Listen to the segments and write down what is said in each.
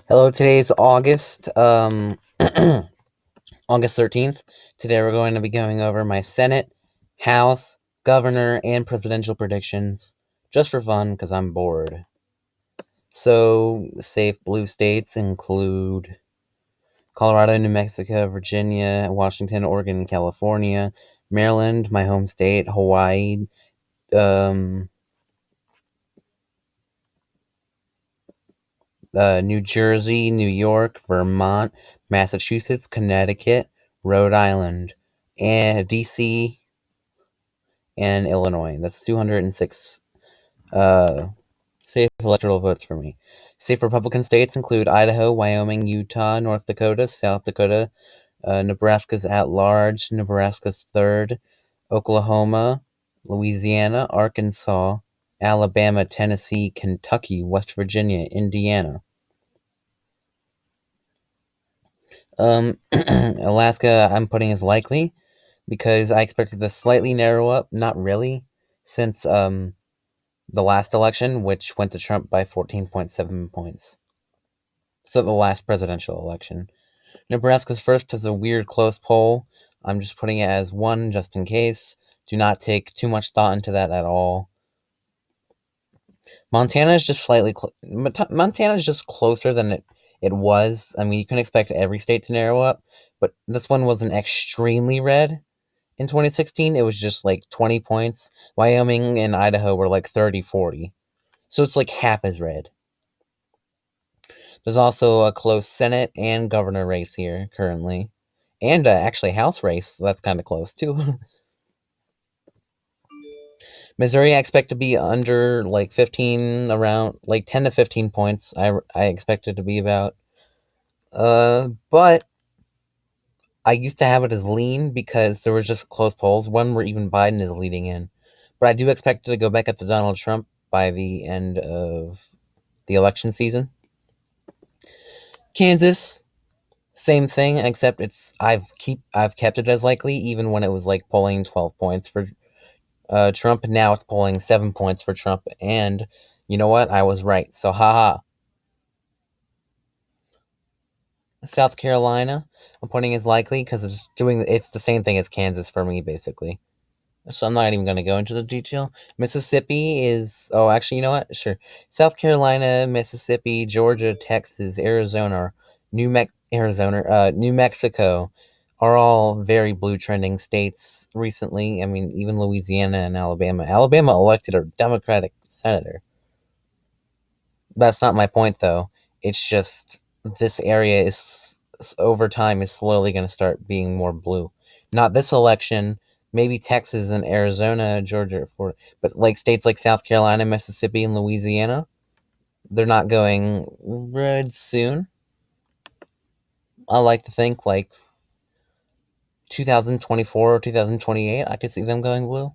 Hello, today's August, August 13th. Today we're going to be going over my Senate, House, Governor, and presidential predictions, just for fun, because I'm bored. So, safe blue states include Colorado, New Mexico, Virginia, Washington, Oregon, and California, Maryland, my home state, Hawaii, um, New Jersey, New York, Vermont, Massachusetts, Connecticut, Rhode Island, and DC, and Illinois. That's 206 safe electoral votes for me. Safe Republican states include Idaho, Wyoming, Utah, North Dakota, South Dakota, Nebraska's at large, Nebraska's third, Oklahoma, Louisiana, Arkansas, Alabama, Tennessee, Kentucky, West Virginia, Indiana. Alaska, I'm putting as likely because I expected to slightly narrow up. Not really, since the last election, which went to Trump by 14.7 points. So the last presidential election. Nebraska's first is a weird close poll. I'm just putting it as one just in case. Do not take too much thought into that at all. Montana is just slightly. Montana is just closer than it was. I mean, you can expect every state to narrow up, but this one wasn't extremely red. In 2016, it was just like 20 points. Wyoming and Idaho were like 30, 40. So it's like half as red. There's also a close Senate and governor race here currently. And actually, House race. So that's kind of close too. Missouri, I expect to be under like 15, around like 10 to 15 points. I expect it to be about. But I used to have it as lean because there was just close polls. One where even Biden is leading in. But I do expect it to go back up to Donald Trump by the end of the election season. Kansas, same thing, except I've kept it as likely even when it was like polling 12 points for Trump. Now it's polling 7 points for Trump, and you know what? I was right. So haha. South Carolina, I'm putting as likely because it's the same thing as Kansas for me basically. So I'm not even going to go into the detail. Mississippi is, oh, actually, you know what? Sure. South Carolina, Mississippi, Georgia, Texas, Arizona, New Mexico are all very blue trending states recently. I mean, even Louisiana and Alabama. Alabama elected a Democratic senator. That's not my point, though. It's just this area is over time is slowly going to start being more blue. Not this election, maybe Texas and Arizona, Georgia, Florida, but like states like South Carolina, Mississippi, and Louisiana, they're not going red soon. I like to think like 2024 or 2028, I could see them going blue.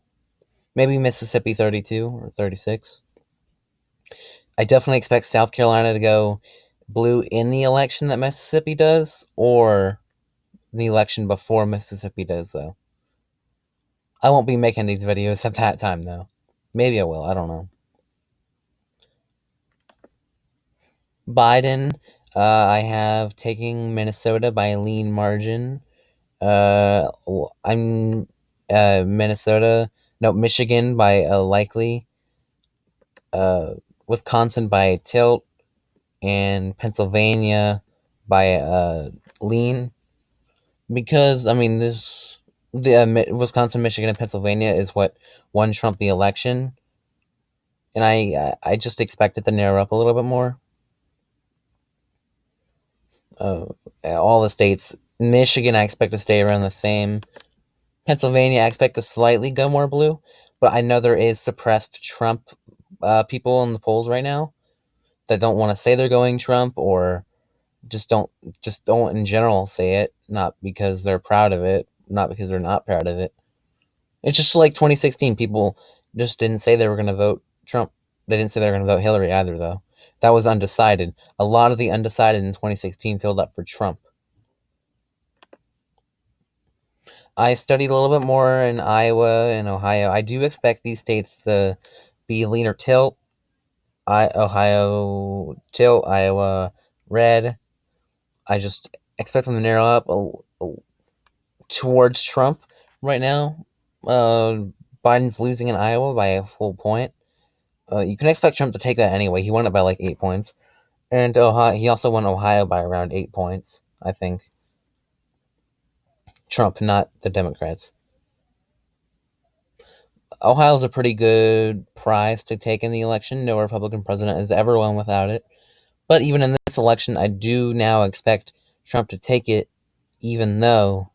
Maybe Mississippi 32 or 36. I definitely expect South Carolina to go blue in the election that Mississippi does, or the election before Mississippi does, though. I won't be making these videos at that time, though. Maybe I will, I don't know. Biden, I have taking Minnesota by a lean margin. I'm Minnesota, no, Michigan by a likely, uh, Wisconsin by a tilt, and Pennsylvania by a lean. Because I mean, the Wisconsin, Michigan, and Pennsylvania is what won Trump the election, and I just expect it to narrow up a little bit more. Uh, all the states, Michigan, I expect to stay around the same. Pennsylvania, I expect to slightly go more blue, but I know there is suppressed Trump people in the polls right now that don't want to say they're going Trump, or just don't in general say it, not because they're proud of it, not because they're not proud of it. It's just like 2016. People just didn't say they were going to vote Trump. They didn't say they were going to vote Hillary either, though. That was undecided. A lot of the undecided in 2016 filled up for Trump. I studied a little bit more in Iowa and Ohio. I do expect these states to be leaner tilt. Ohio tilt, Iowa red. I just expect them to narrow up towards Trump right now. Biden's losing in Iowa by a full point. You can expect Trump to take that anyway. He won it by like 8 points. And Ohio, he also won Ohio by around 8 points, I think. Trump, not the Democrats. Ohio's a pretty good prize to take in the election. No Republican president has ever won without it. But even in this election, I do now expect Trump to take it, even though,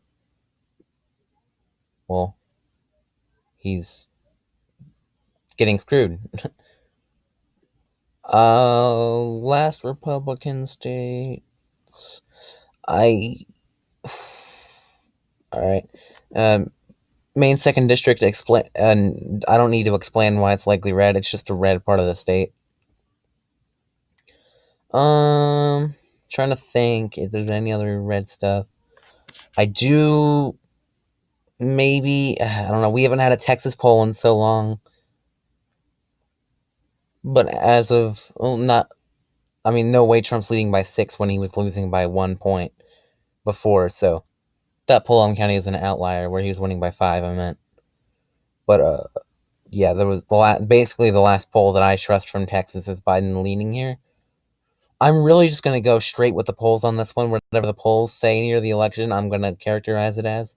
well, he's getting screwed. Last Republican states. I. All right. Maine second district. Explain. And I don't need to explain why it's likely red. It's just a red part of the state. Trying to think if there's any other red stuff. I do. Maybe I don't know. We haven't had a Texas poll in so long. But as of not. I mean, no way Trump's leading by 6 when he was losing by 1 point before. So that Pullman County is an outlier where he was winning by 5. I meant. But yeah, there was basically the last poll that I trust from Texas is Biden leaning here. I'm really just gonna go straight with the polls on this one. Whatever the polls say near the election, I'm gonna characterize it as,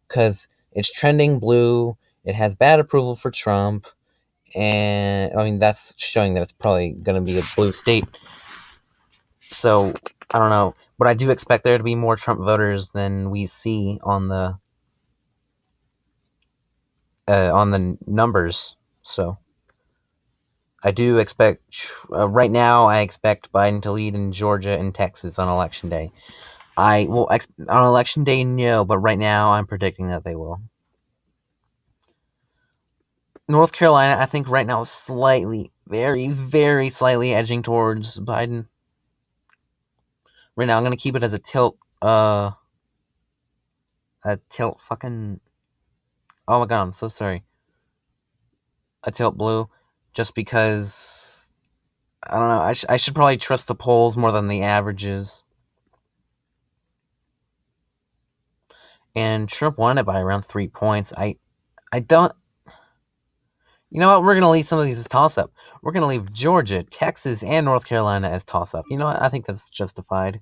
because it's trending blue. It has bad approval for Trump, and I mean that's showing that it's probably gonna be a blue state. So I don't know, but I do expect there to be more Trump voters than we see on the numbers. So I do expect right now. I expect Biden to lead in Georgia and Texas on election day. I will on election day, no, but right now I'm predicting that they will. North Carolina, I think right now is slightly, very, very slightly edging towards Biden. Right now, I'm gonna keep it as a tilt. A tilt fucking. Oh my god, I'm so sorry. A tilt blue, just because I don't know. I should probably trust the polls more than the averages. And Trump won it by around 3 points. I don't. You know what? We're gonna leave some of these as toss up. We're gonna leave Georgia, Texas, and North Carolina as toss up. You know what? I think that's justified.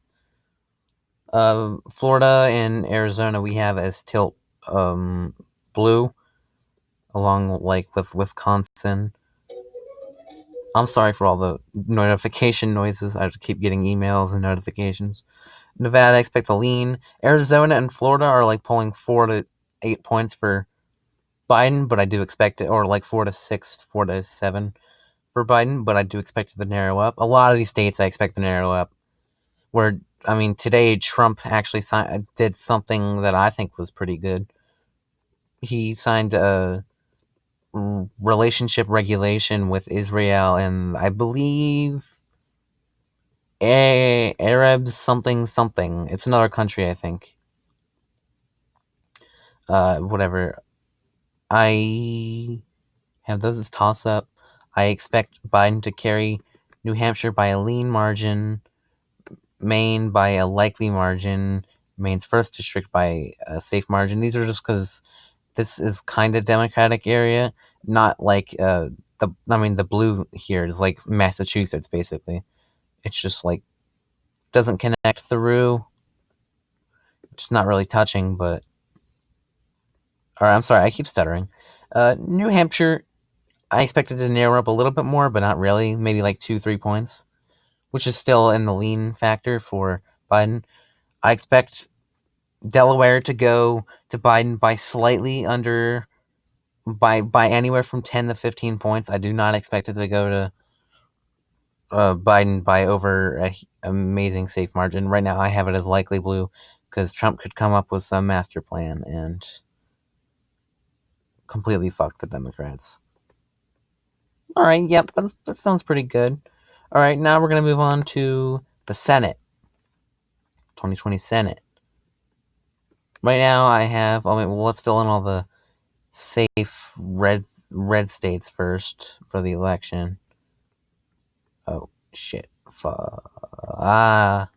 Florida and Arizona we have as tilt blue, along like with Wisconsin. I'm sorry for all the notification noises. I just keep getting emails and notifications. Nevada, I expect a lean. Arizona and Florida are like pulling 4 to 8 points for Biden, but I do expect it, or like 4 to 6, 4 to 7 for Biden, but I do expect it to narrow up. A lot of these states I expect to narrow up. Where, I mean, today Trump actually did something that I think was pretty good. He signed a relationship regulation with Israel and I believe Arabs something something. It's another country, I think. Whatever. I have those as toss up. I expect Biden to carry New Hampshire by a lean margin, Maine by a likely margin, Maine's first district by a safe margin. These are just because this is kind of Democratic area, not like the blue here is like Massachusetts basically. It's just like doesn't connect through. It's not really touching, but or I'm sorry, I keep stuttering. New Hampshire, I expected to narrow up a little bit more, but not really. Maybe like 2-3 points, which is still in the lean factor for Biden. I expect Delaware to go to Biden by slightly under by anywhere from 10 to 15 points. I do not expect it to go to Biden by over a amazing safe margin. Right now, I have it as likely blue because Trump could come up with some master plan and completely fuck the Democrats. All right, yep, that sounds pretty good. All right, now we're gonna move on to the Senate, 2020 Senate. Right now, I have. Oh, well, let's fill in all the safe red states first for the election. Oh shit! Fuck. Ah,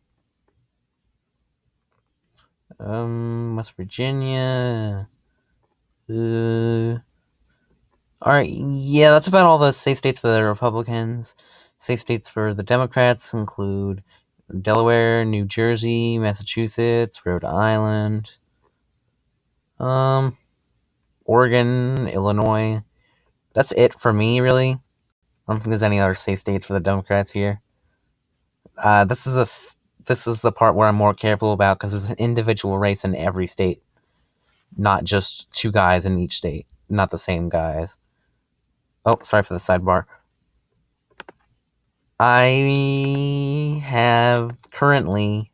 West Virginia. Uh, all right, yeah, that's about all the safe states for the Republicans. Safe states for the Democrats include Delaware, New Jersey, Massachusetts, Rhode Island, um, Oregon, Illinois. That's it for me, really. I don't think there's any other safe states for the Democrats here. This is the part where I'm more careful about because there's an individual race in every state, not just two guys in each state, not the same guys. Oh, sorry for the sidebar. I have currently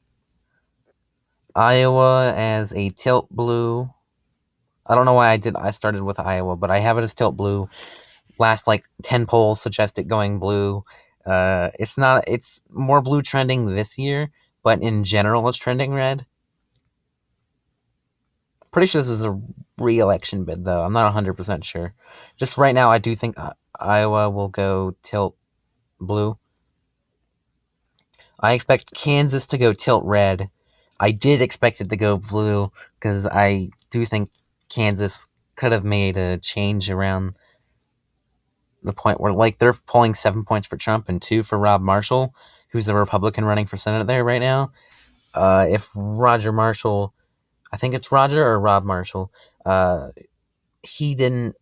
Iowa as a tilt blue. I don't know why I started with Iowa, but I have it as tilt blue. Last like 10 polls suggest it going blue. It's more blue trending this year, but in general it's trending red. Pretty sure this is a re-election bid though. I'm not 100% sure. Just right now I do think Iowa will go tilt blue. I expect Kansas to go tilt red. I did expect it to go blue because I do think Kansas could have made a change around the point where like they're polling 7 points for Trump and 2 for Rob Marshall, who's the Republican running for Senate there right now. If Roger Marshall, I think it's Roger or Rob Marshall, uh, he didn't.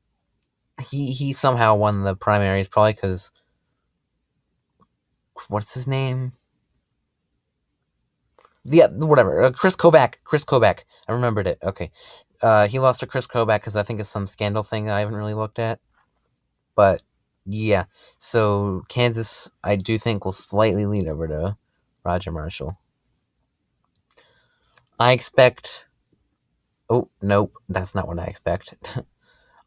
He somehow won the primaries, probably because what's his name? Yeah, whatever. Chris Kobach. Chris Kobach. I remembered it. Okay. He lost to Chris Kobach because I think it's some scandal thing I haven't really looked at. But yeah, so Kansas, I do think will slightly lead over to Roger Marshall. I expect. Oh nope, that's not what I expect.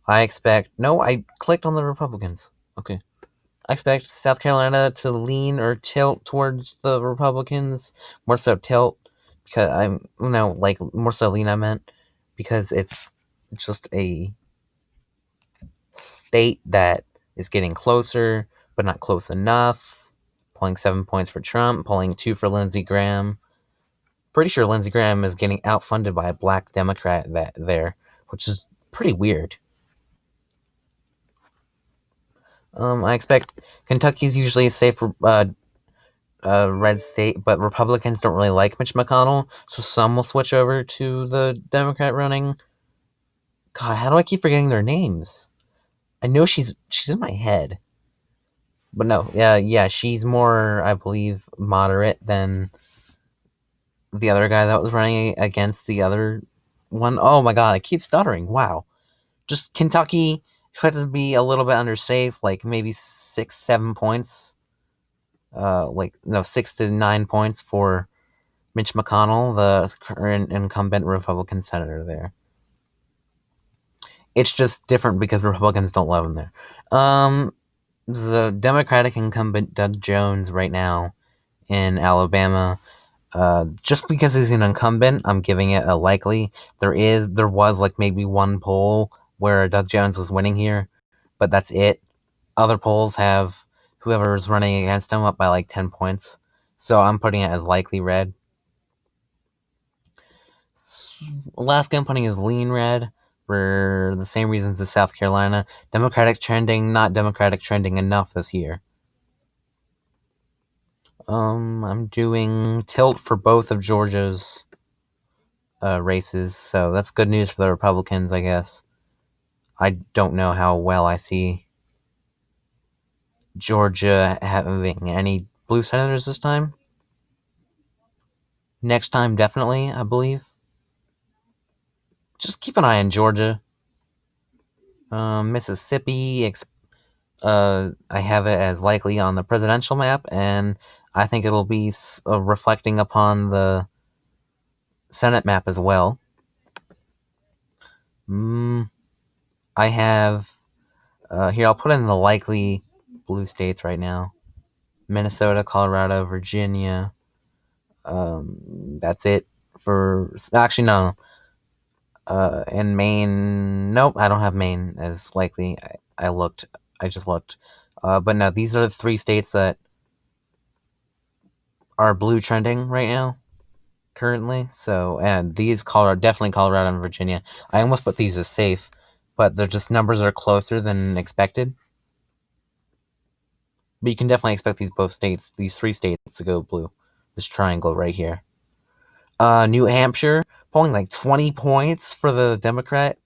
I expect. No, I clicked on the Republicans. Okay. I expect South Carolina to lean or tilt towards the Republicans, more so tilt because I'm like more so lean. I meant because it's just a state that is getting closer, but not close enough. Polling 7 points for Trump, polling 2 for Lindsey Graham. Pretty sure Lindsey Graham is getting outfunded by a black Democrat there, which is pretty weird. I expect Kentucky's usually a safe red state, but Republicans don't really like Mitch McConnell, so some will switch over to the Democrat running. God, how do I keep forgetting their names? I know she's in my head, but no, yeah, she's more, I believe, moderate than the other guy that was running against the other one. Oh my god, I keep stuttering. Wow, just Kentucky expected to be a little bit under safe, like maybe 6-7 points. Like no 6 to 9 points for Mitch McConnell, the current incumbent Republican senator there. It's just different because Republicans don't love him there. The Democratic incumbent Doug Jones right now in Alabama, just because he's an incumbent, I'm giving it a likely. There was like maybe one poll where Doug Jones was winning here, but that's it. Other polls have whoever's running against him up by like 10 points. So I'm putting it as likely red. Alaska I'm putting as lean red for the same reasons as South Carolina. Democratic trending, not Democratic trending enough this year. I'm doing tilt for both of Georgia's races, so that's good news for the Republicans, I guess. I don't know how well I see Georgia having any blue senators this time. Next time, definitely, I believe. Just keep an eye on Georgia. Mississippi, I have it as likely on the presidential map, and I think it'll be reflecting upon the Senate map as well. I have here. I'll put in the likely blue states right now: Minnesota, Colorado, Virginia. That's it for actually no. And Maine. Nope, I don't have Maine as likely. I looked. I just looked. But no, these are the 3 states that are blue trending right now currently. So, and these Colorado, definitely Colorado and Virginia. I almost put these as safe, but they're just numbers are closer than expected. But you can definitely expect these three states to go blue. This triangle right here. New Hampshire polling like 20 points for the Democrat.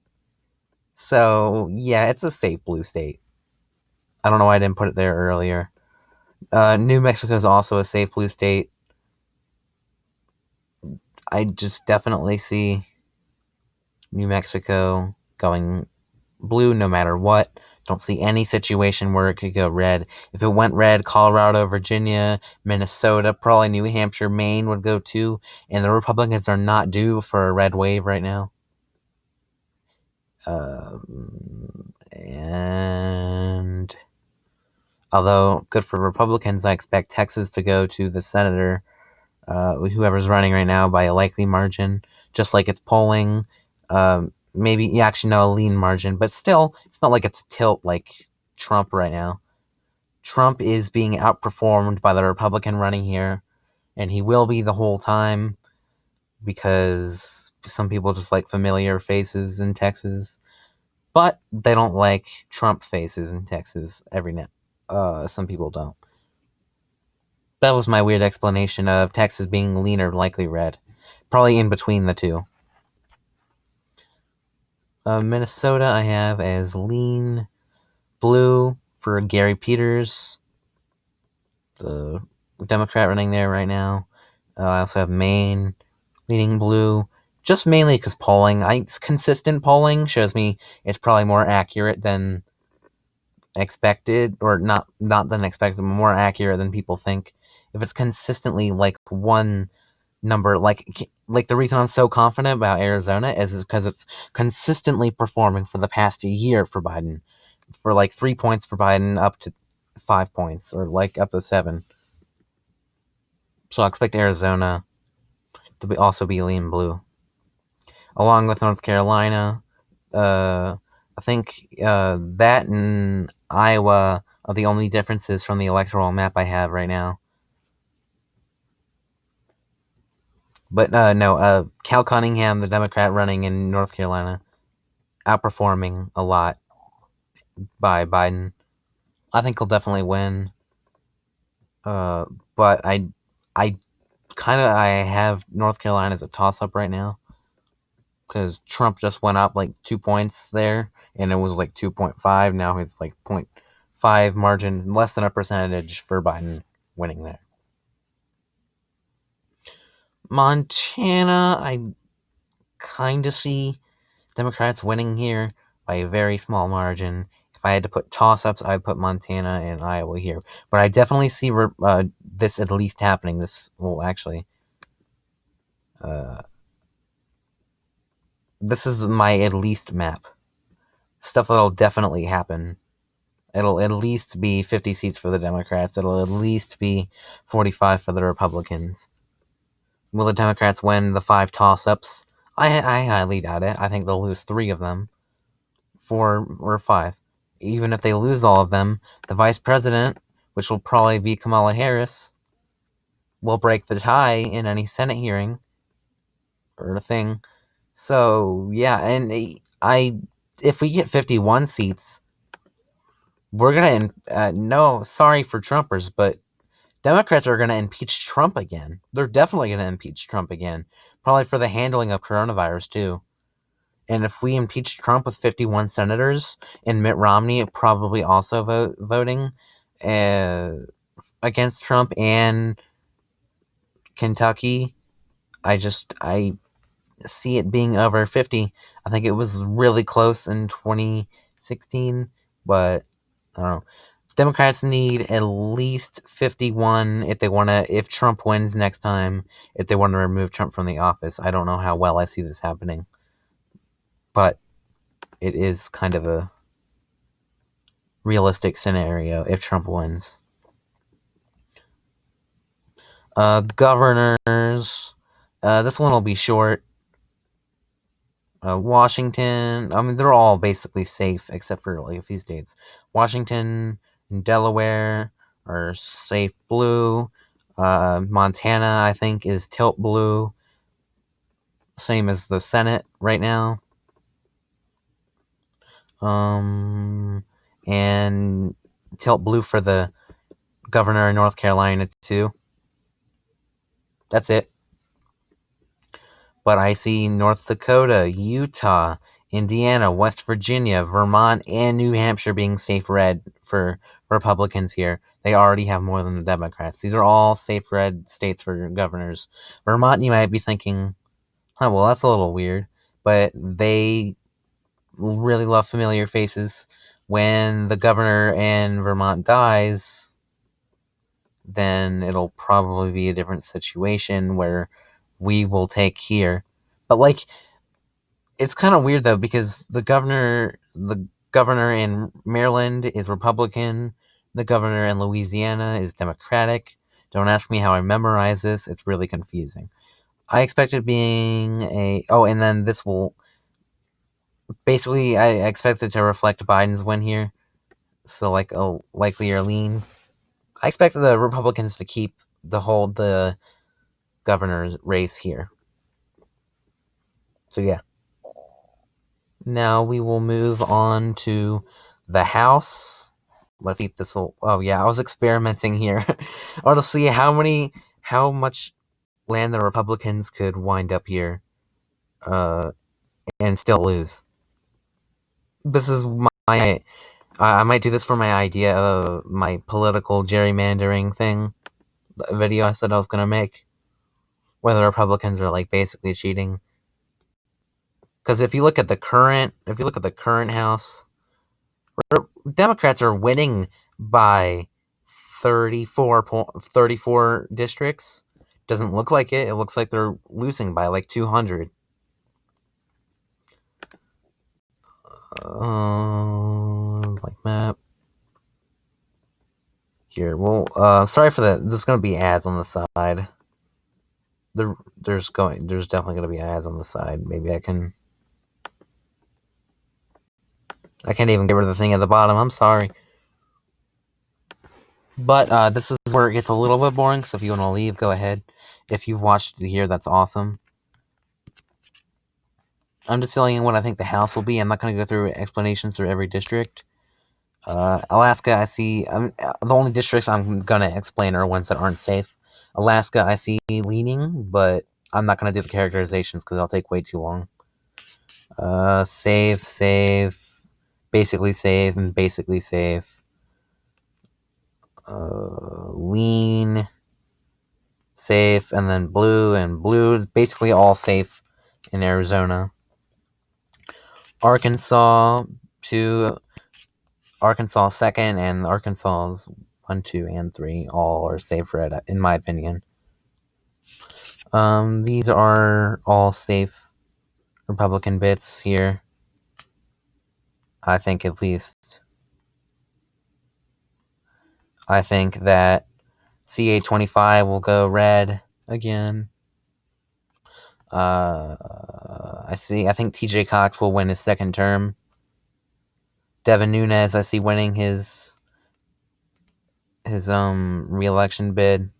So yeah, it's a safe blue state. I don't know why I didn't put it there earlier. New Mexico is also a safe blue state. I just definitely see New Mexico going blue no matter what. Don't see any situation where it could go red. If it went red, Colorado, Virginia, Minnesota, probably New Hampshire, Maine would go too. And the Republicans are not due for a red wave right now. And although good for Republicans, I expect Texas to go to the senator, whoever's running right now, by a likely margin, just like it's polling. Maybe, yeah, actually, no, a lean margin, but still, it's not like it's tilt like Trump right now. Trump is being outperformed by the Republican running here, and he will be the whole time because some people just like familiar faces in Texas, but they don't like Trump faces in Texas every now. Some people don't. That was my weird explanation of Texas being lean or likely red. Probably in between the two. Minnesota I have as lean blue for Gary Peters, the Democrat running there right now. I also have Maine leaning blue, just mainly because consistent polling shows me it's probably more accurate than expected, or not than expected, but more accurate than people think. If it's consistently like one number, like the reason I'm so confident about Arizona is because it's consistently performing for the past year for Biden, for like 3 points for Biden up to 5 points, or like up to 7. So I expect Arizona to also be lean blue, along with North Carolina. I think that and Iowa are the only differences from the electoral map I have right now. But no, Cal Cunningham, the Democrat running in North Carolina, outperforming a lot by Biden. I think he'll definitely win. Uh, but I have North Carolina as a toss up right now because Trump just went up like 2 points there, and it was like 2.5. Now it's like 0.5 margin, less than a percentage for Biden winning there. Montana, I kind of see Democrats winning here by a very small margin. If I had to put toss-ups, I'd put Montana and Iowa here. But I definitely see this at least happening. Uh, this is my at least map. Stuff that'll definitely happen. It'll at least be 50 seats for the Democrats. It'll at least be 45 for the Republicans. Will the Democrats win the 5 toss-ups? I highly doubt it. I think they'll lose 3 of them. 4 or 5. Even if they lose all of them, the vice president, which will probably be Kamala Harris, will break the tie in any Senate hearing or thing. So yeah, and if we get 51 seats, we're gonna no, sorry for Trumpers, but Democrats are gonna impeach Trump again. They're definitely gonna impeach Trump again, probably for the handling of coronavirus too. And if we impeach Trump with 51 senators and Mitt Romney probably also voting uh, against Trump and Kentucky, I see it being over 50. I think it was really close in 2016, but I don't know. Democrats need at least 51 if Trump wins next time, if they want to remove Trump from the office. I don't know how well I see this happening, but it is kind of a realistic scenario if Trump wins. Governors. This one will be short. Washington. I mean, they're all basically safe except for like a few states. Washington and Delaware are safe blue. Montana, I think, is tilt blue, same as the Senate right now. And tilt blue for the governor of North Carolina too. That's it. But I see North Dakota, Utah, Indiana, West Virginia, Vermont, and New Hampshire being safe red for Republicans here. They already have more than the Democrats. These are all safe red states for governors. Vermont, you might be thinking, huh, well, that's a little weird. But they really love familiar faces. When the governor in Vermont dies, then it'll probably be a different situation where we will take here. But like, it's kind of weird though, because the governor in Maryland is Republican, the governor in Louisiana is Democratic. Don't ask me how I memorize this; it's really confusing. I expected being and then this will basically, I expected to reflect Biden's win here, so like a likelier lean. I expected the Republicans to hold the governor's race here. So yeah. Now we will move on to the House. Let's see if this will. Oh yeah, I was experimenting here. I want to see how much land the Republicans could wind up here, uh, and still lose. This is my. I might do this for my idea of my political gerrymandering thing video I said I was gonna make, where the Republicans are like basically cheating. Because if you look at the current House, Democrats are winning by 34 districts. Doesn't look like it. It looks like they're losing by like 200. Like map. Here, well, sorry for that. There's gonna be ads on the side. There's definitely gonna be ads on the side. Maybe I can't even get rid of the thing at the bottom. I'm sorry. But this is where it gets a little bit boring, so if you want to leave, go ahead. If you've watched it here, that's awesome. I'm just telling you what I think the House will be. I'm not going to go through explanations for every district. Alaska, I see. The only districts I'm going to explain are ones that aren't safe. Alaska, I see leaning, but I'm not going to do the characterizations because they'll take way too long. Safe, basically safe, and basically safe. Lean, safe, and then blue, and blue is basically all safe in Arizona. Arkansas, 2, Arkansas 2nd, and Arkansas's 1, 2, and 3 all are safe red, in my opinion. These are all safe Republican bits here. I think at least. I think that CA25 will go red again. I think TJ Cox will win his second term. Devin Nunes, I see winning his re-election bid.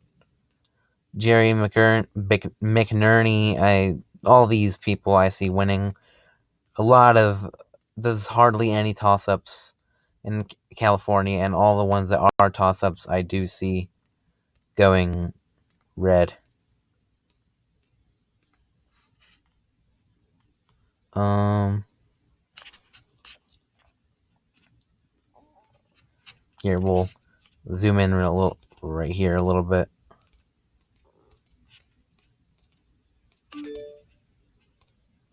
Jerry McNerney, all these people I see winning. There's hardly any toss-ups in California, and all the ones that are toss-ups I do see going red. Here, we'll zoom in right here a little bit.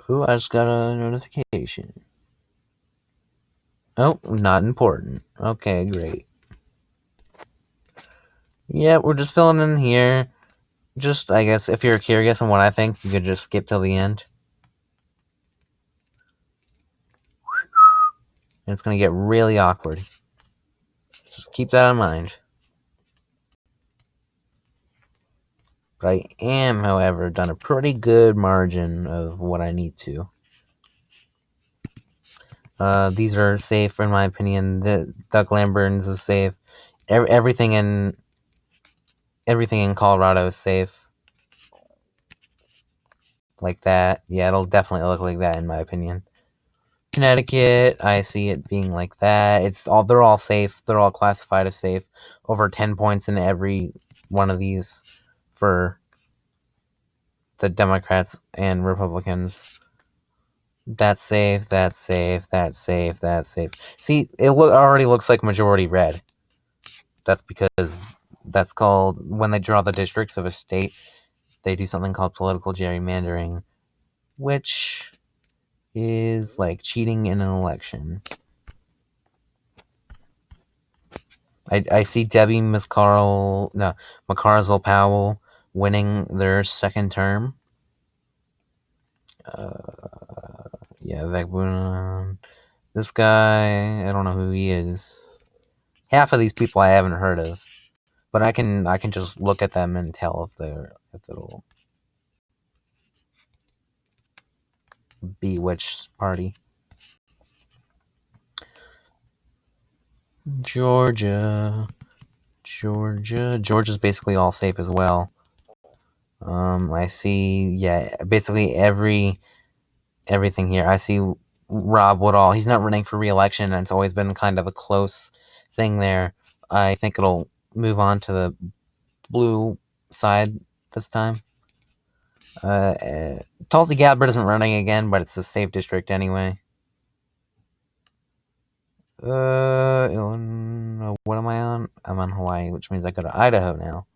Ooh, I just got a notification. Oh, not important. Okay, great. Yeah, we're just filling in here. Just, I guess, if you're curious on what I think, you could just skip till the end. And it's going to get really awkward. Just keep that in mind. But I am, however, done a pretty good margin of what I need to. These are safe, in my opinion. The Doug Lambert's is safe. Everything in everything in Colorado is safe. Like that. Yeah, it'll definitely look like that in my opinion. Connecticut, I see it being like that. They're all safe. They're all classified as safe. Over 10 points in every one of these for the Democrats and Republicans. That's safe, that's safe, that's safe, that's safe. See, already looks like majority red. That's because that's called, when they draw the districts of a state, they do something called political gerrymandering, which is like cheating in an election. I see Debbie McCarzel Powell winning their second term. Yeah, Vec Boone. This guy, I don't know who he is. Half of these people I haven't heard of, but I can just look at them and tell if it'll be which party. Georgia's basically all safe as well. I see, basically everything here. I see Rob Woodall. He's not running for re-election, and it's always been kind of a close thing there. I think it'll move on to the blue side this time. Tulsi Gabbard isn't running again, but it's a safe district anyway. What am I on? I'm on Hawaii, which means I go to Idaho now.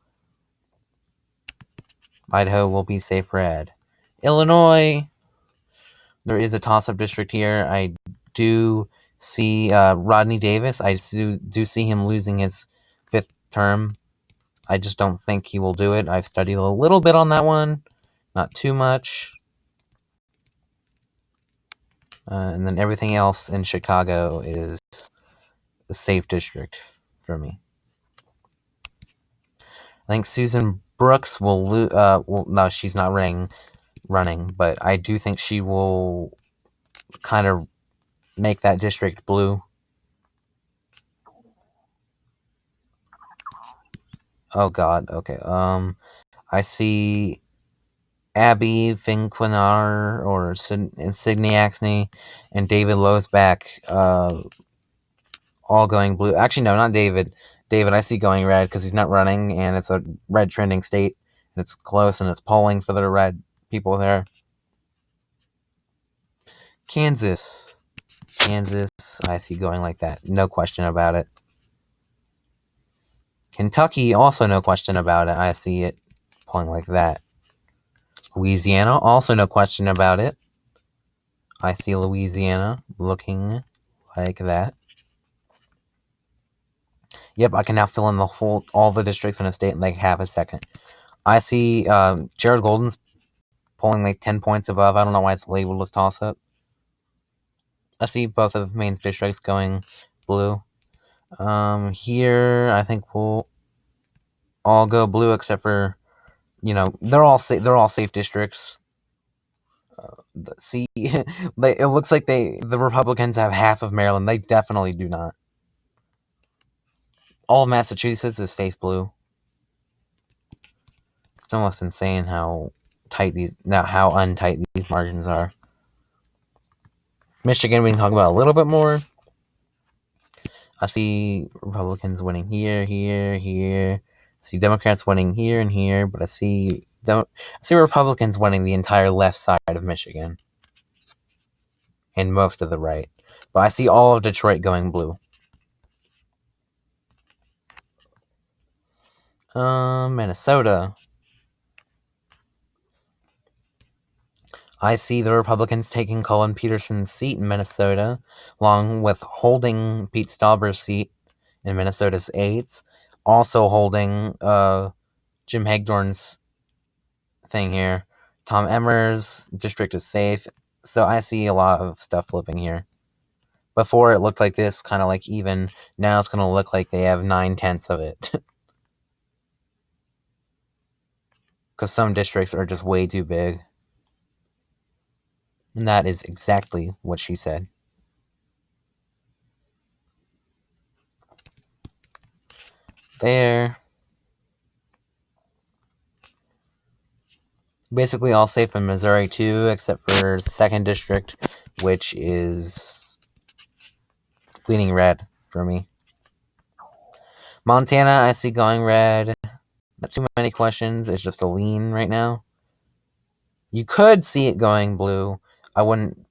Idaho will be safe red. Illinois, there is a toss-up district here. I do see Rodney Davis. I do see him losing his 5th term. I just don't think he will do it. I've studied a little bit on that one, not too much. And then everything else in Chicago is a safe district for me. I think Susan Brooks will lose. No, she's not running, but I do think she will kind of make that district blue. Oh God. Okay. I see Abby Finquinar or Insignia Axney and David Losbach all going blue. Actually, no, not David. David, I see going red because he's not running, and it's a red trending state, and it's close, and it's polling for the red people there. Kansas, I see going like that. No question about it. Kentucky, also no question about it. I see it polling like that. Louisiana, also no question about it. I see Louisiana looking like that. Yep, I can now fill in all the districts in a state in like half a second. I see Jared Golden's polling like 10 points above. I don't know why it's labeled as toss-up. I see both of Maine's districts going blue. Here, I think we'll all go blue except for, they're all safe districts. See, it looks like the Republicans have half of Maryland. They definitely do not. All of Massachusetts is safe blue. It's almost insane how untight these margins are. Michigan, we can talk about a little bit more. I see Republicans winning here. I see Democrats winning here and here, but I see Republicans winning the entire left side of Michigan and most of the right. But I see all of Detroit going blue. Minnesota. I see the Republicans taking Colin Peterson's seat in Minnesota, along with holding Pete Stauber's seat in Minnesota's 8th, also holding Jim Hagedorn's thing here. Tom Emmer's district is safe, so I see a lot of stuff flipping here. Before it looked like this, kind of like even. Now it's going to look like they have 9/10 of it. Because some districts are just way too big. And that is exactly what she said. There. Basically all safe in Missouri too, except for 2nd District, which is leaning red for me. Montana, I see going red. Not too many questions. It's just a lean right now. You could see it going blue. I wouldn't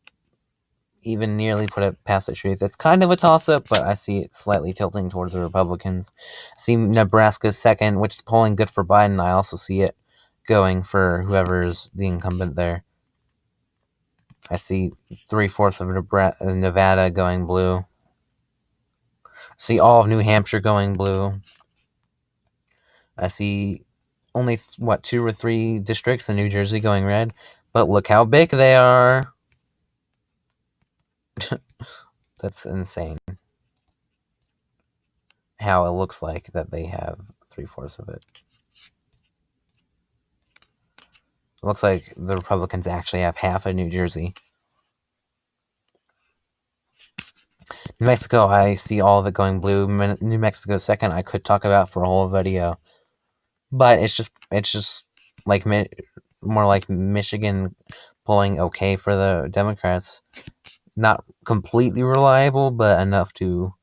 even nearly put it past the truth. It's kind of a toss-up, but I see it slightly tilting towards the Republicans. I see Nebraska 2nd, which is polling good for Biden. I also see it going for whoever's the incumbent there. I see 3/4 of Nevada going blue. I see all of New Hampshire going blue. I see only, 2 or 3 districts in New Jersey going red. But look how big they are. That's insane. How it looks like that they have 3/4 of it. It looks like the Republicans actually have half of New Jersey. New Mexico, I see all of it going blue. New Mexico 2nd, I could talk about for a whole video. But it's just like more like Michigan polling okay for the Democrats. Not completely reliable, but enough to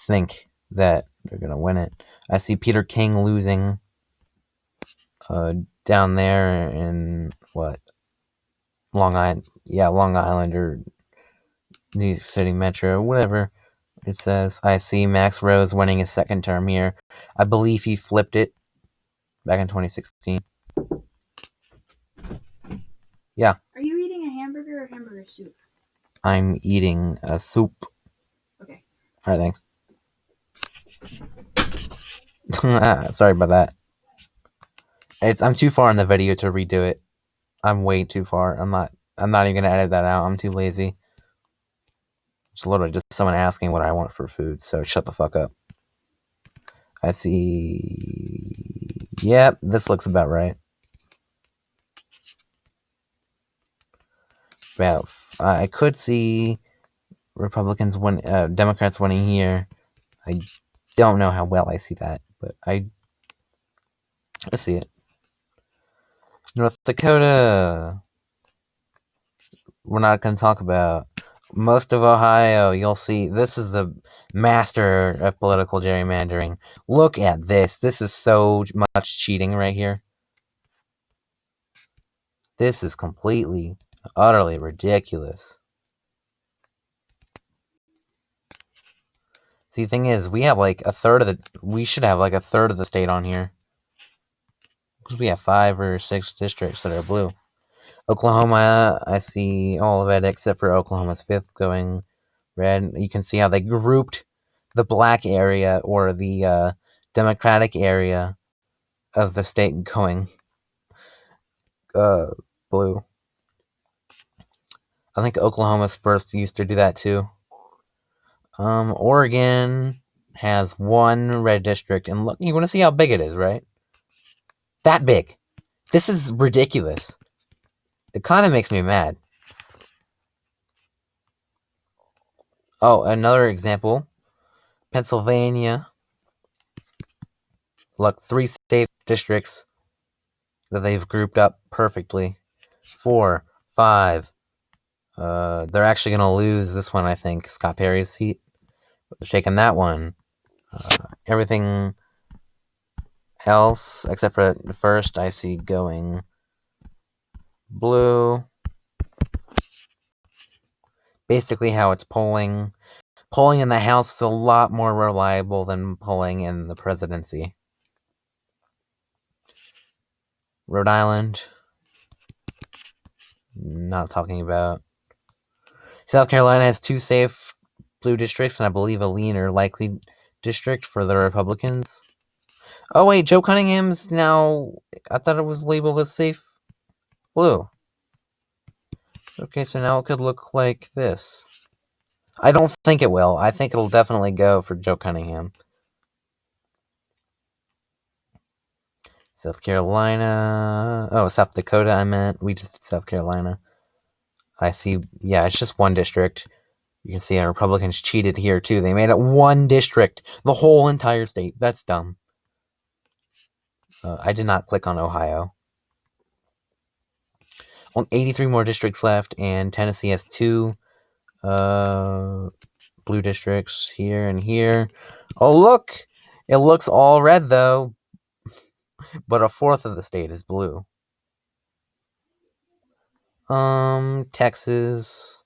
think that they're going to win it. I see Peter King losing down there in Long Island. Yeah, Long Island or New York City Metro, whatever it says. I see Max Rose winning his 2nd term here. I believe he flipped it back in 2016. Yeah. Are you eating a hamburger or hamburger soup? I'm eating a soup. Okay. Alright, thanks. Sorry about that. I'm too far in the video to redo it. I'm way too far. I'm not even gonna edit that out. I'm too lazy. It's literally just someone asking what I want for food, so shut the fuck up. I see. Yep, this looks about right. I could see Democrats winning here. I don't know how well I see that, but I see it. North Dakota. We're not going to talk about. Most of Ohio, you'll see, this is the master of political gerrymandering. Look at this. This is so much cheating right here. This is completely, utterly ridiculous. See, the thing is, we have like we should have like a third of the state on here. Because we have 5 or 6 districts that are blue. Oklahoma, I see all of it except for Oklahoma's 5th going red. You can see how they grouped the black area or the Democratic area of the state going blue. I think Oklahoma's first used to do that too. Oregon has 1 red district, and look, you want to see how big it is, right? That big. This is ridiculous. It kind of makes me mad. Oh, another example. Pennsylvania. Look, 3 state districts that they've grouped up perfectly. 4, 5. They're actually going to lose this one, I think. Scott Perry's seat. They're taking that one. Everything else, except for the first, I see going blue. Basically how it's polling. Polling in the House is a lot more reliable than polling in the presidency. Rhode Island. Not talking about. South Carolina has 2 safe blue districts, and I believe a lean or likely district for the Republicans. Oh wait, Joe Cunningham's now. I thought it was labeled as safe blue. Okay, so now it could look like this. I don't think it will. I think it'll definitely go for Joe Cunningham. South Carolina. Oh, South Dakota, I meant. We just did South Carolina. I see. Yeah, it's just 1 district. You can see our Republicans cheated here, too. They made it 1 district. The whole entire state. That's dumb. I did not click on Ohio. 83 more districts left, and Tennessee has 2 blue districts here and here. Oh, look! It looks all red, though, but a fourth of the state is blue. Texas.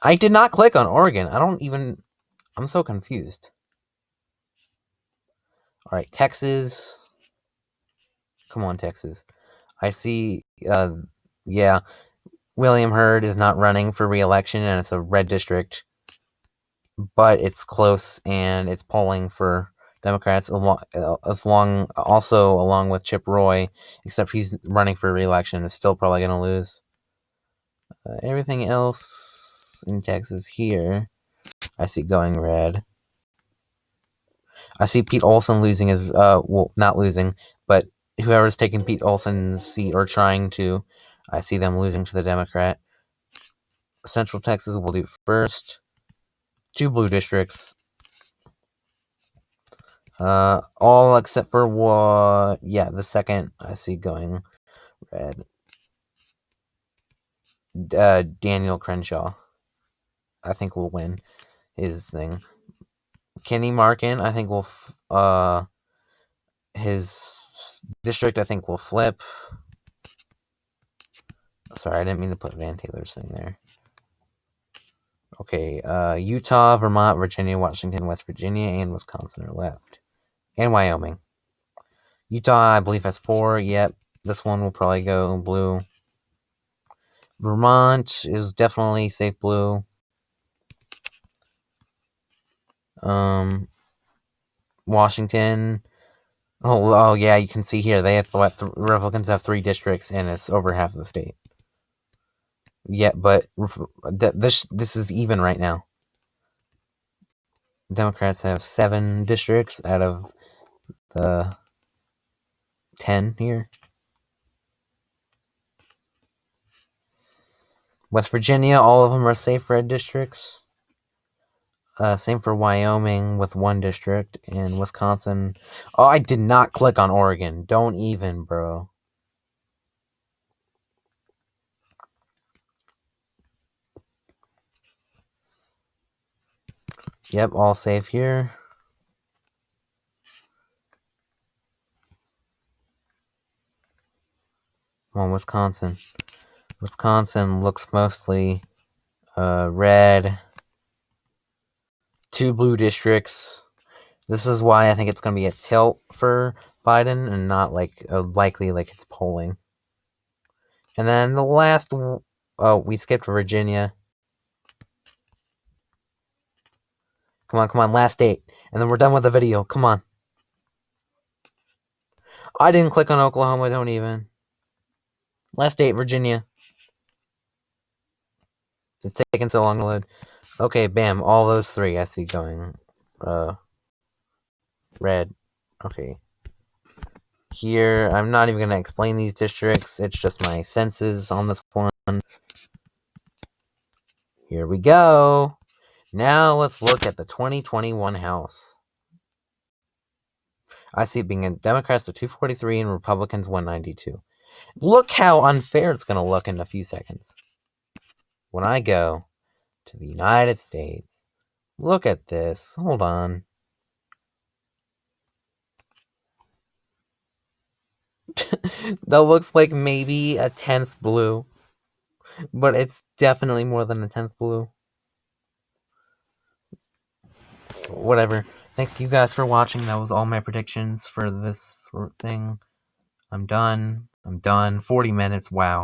I did not click on Oregon. I'm so confused. All right, Texas. Come on, Texas. I see, yeah, William Hurd is not running for re-election, and it's a red district, but it's close, and it's polling for Democrats, along with Chip Roy, except he's running for re-election and is still probably going to lose. Everything else in Texas here, I see going red. I see Pete Olson losing his, well, not losing, but whoever's taking Pete Olson's seat or trying to, I see them losing to the Democrat. Central Texas will do first. 2 blue districts. All except for the second I see going red. Daniel Crenshaw, I think, will win his thing. Kenny Markin, I think, will his district, I think, will flip. Sorry, I didn't mean to put Van Taylor's thing there. Okay, Utah, Vermont, Virginia, Washington, West Virginia, and Wisconsin are left. And Wyoming. Utah, I believe, has 4. Yep, this one will probably go blue. Vermont is definitely safe blue. Washington. Oh yeah, you can see here they have Republicans have 3 districts, and it's over half of the state. Yeah, but this is even right now. Democrats have 7 districts out of the 10 here. West Virginia, all of them are safe red districts. Same for Wyoming with 1 district, and Wisconsin. Oh, I did not click on Oregon. Don't even, bro. Yep, all safe here. Come on, Wisconsin. Wisconsin looks mostly red. 2 blue districts. This is why I think it's going to be a tilt for Biden and not like likely like it's polling. And then the last, we skipped Virginia. Come on, last state. And then we're done with the video. Come on. I didn't click on Oklahoma, don't even. Last state, Virginia. It's taking so long to load. Okay, bam, all those 3 I see going red. Okay. Here, I'm not even going to explain these districts. It's just my senses on this one. Here we go. Now let's look at the 2021 House. I see it being a Democrats to 243 and Republicans 192. Look how unfair it's going to look in a few seconds. When I go to the United States, look at this. Hold on. That looks like maybe a 10th blue, but it's definitely more than a 10th blue. Whatever. Thank you guys for watching. That was all my predictions for this thing. I'm done. 40 minutes. Wow.